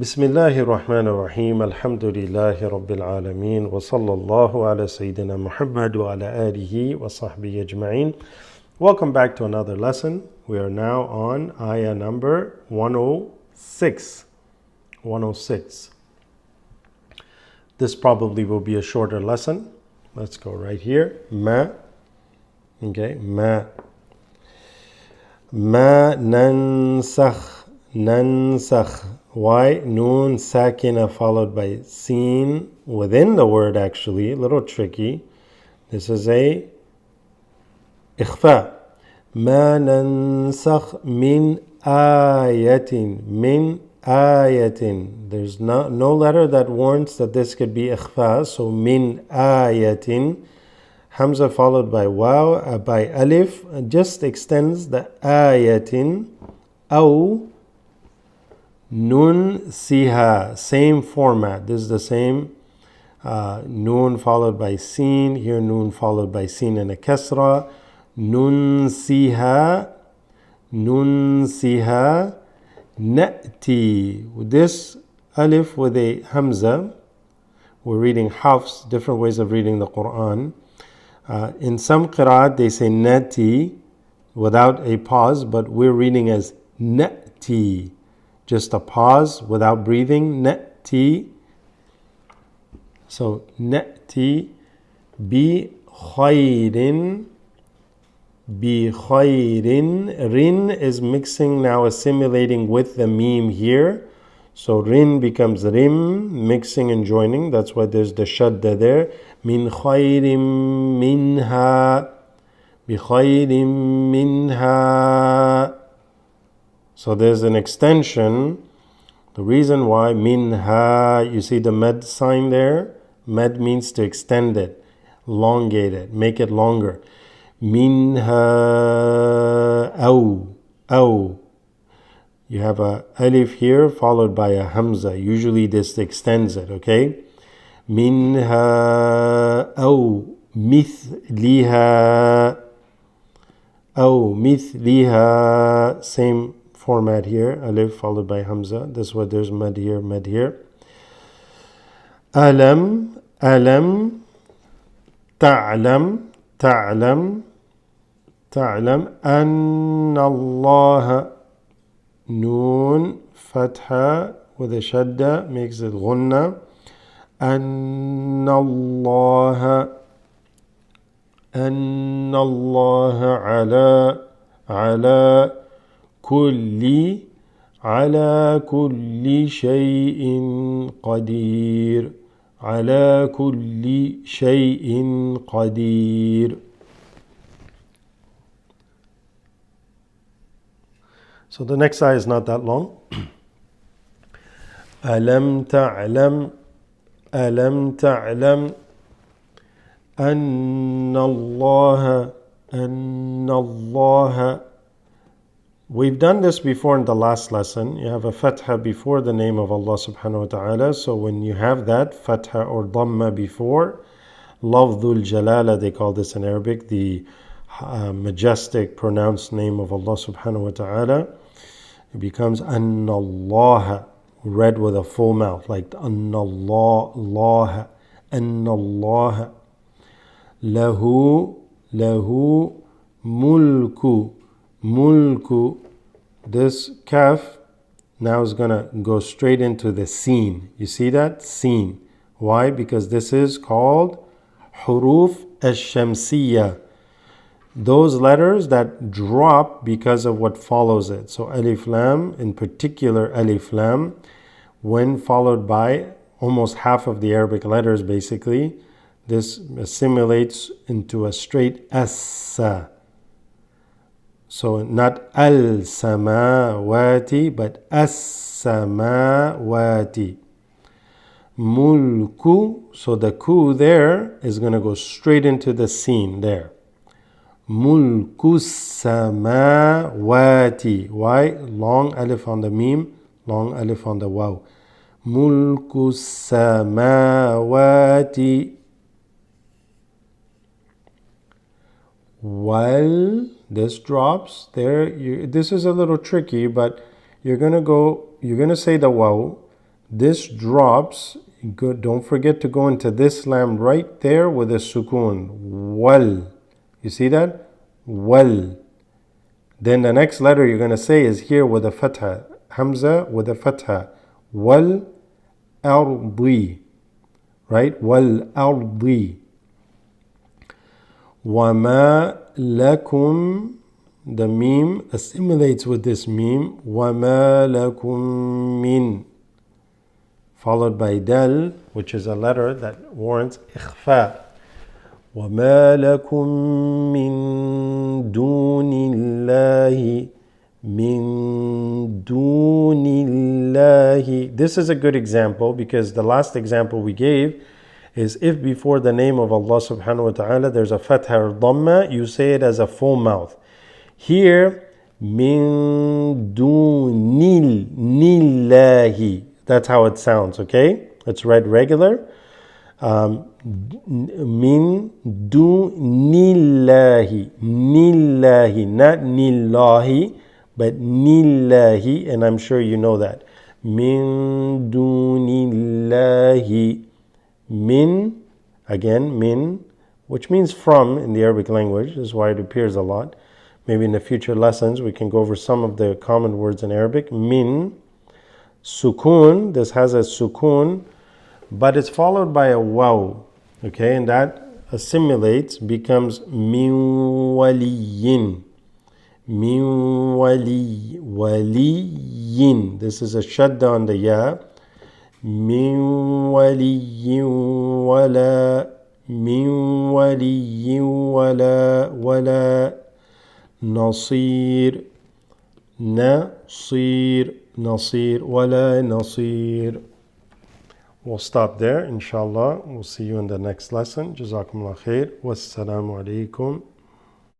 بسم الله الرحمن الرحيم الحمد لله رب العالمين وصلى الله على سيدنا محمد وعلى آله وصحبه أجمعين. Welcome back to another lesson. We are now on ayah number 106. 106. This probably will be a shorter lesson. Let's go right here. ما. Okay. ما ننسخ. Why? Noon sakina followed by seen within the word, actually. A little tricky. This is a ikhfa. ما ننسخ من آية. There's no letter that warrants that this could be ikhfa. So min ayatin. Hamza followed by waw, by alif, just extends the ayatin. Aw nun siha, same format. This is the same. Noon followed by seen. Here noon followed by seen and a kasra. Nun siha na'ti. This alif with a hamza. We're reading Hafs, different ways of reading the Quran. In some qira'at they say nati without a pause, but we're reading as na'ti. Just a pause without breathing. Na'ti. So na'ti bi khayrin. Rin is mixing now, assimilating with the meme here. So rin becomes rim, mixing and joining. That's why there's the shadda there. Min khayrin minha. Bi khayrin minha. So there's an extension. The reason why minha, you see the med sign there? Med means to extend it, elongate it, make it longer. Minha aw. You have a alif here followed by a hamza. Usually this extends it, okay? Minha aw mithliha. Same format here. Alif followed by hamza. That's why there's mad here. Alam ta'lam anna Allah. Noon, fatha with a shadda makes it ghunna. Anna Allah ala kulli shay'in qadir. Ala kulli shay'in qadir. So the next ayah is not that long. Alam ta'lam anna Allah. We've done this before in the last lesson. You have a fatha before the name of Allah subhanahu wa ta'ala. So when you have that fatha or dhamma before, lafdhul jalala, they call this in Arabic, the majestic pronounced name of Allah subhanahu wa ta'ala, it becomes anna Allah, read with a full mouth, like anna Allah, anna Allah. Lahu mulku. This kaf now is going to go straight into the seen. You see that? Seen. Why? Because this is called huruf ash-shamsiyya. Those letters that drop because of what follows it. So alif lam, in particular alif lam, when followed by almost half of the Arabic letters basically, this assimilates into a straight assa. So not al-samawati, but as-samawati. Mulku, so the ku there is going to go straight into the seen there. Mulku samawati. Why? Long alif on the meme, long alif on the waw. Mulku samawati. While this drops there, this is a little tricky, but you're gonna say the waw, This drops. Don't forget to go into this lam right there with a sukoon. Wal. You see that? Wal. Then the next letter you're going to say is here with a fatha. Hamza with a fatha. Wal ardi. Right? Wal ardi. Wama lakum. The meme assimilates with this meme. Wama lakum min. Followed by dal, which is a letter that warrants ikhfa. وَمَا لَكُم مِّن دُونِ اللَّهِ مِن دُونِ اللَّهِ. This is a good example because the last example we gave is if before the name of Allah subhanahu wa ta'ala there's a fatha or dhamma, you say it as a full mouth. Here, min dunil nillahi. That's how it sounds, okay? It's read regular. Min dunillahi. Nillahi. Not nillahi, but nillahi. And I'm sure you know that. Min dunillahi. Min, again, min, which means from in the Arabic language. This is why it appears a lot. Maybe in the future lessons we can go over some of the common words in Arabic. Min, sukoon, this has a sukoon, but it's followed by a waw, okay, and that assimilates, becomes min waliyin. Min waliyin. This is a shadda on the ya. Min waliyin wala. Min waliyin wala. Nasir. Nasir, wala nasir. We'll stop there, inshallah. We'll see you in the next lesson. Jazakumullah khair. Wassalamu alaikum.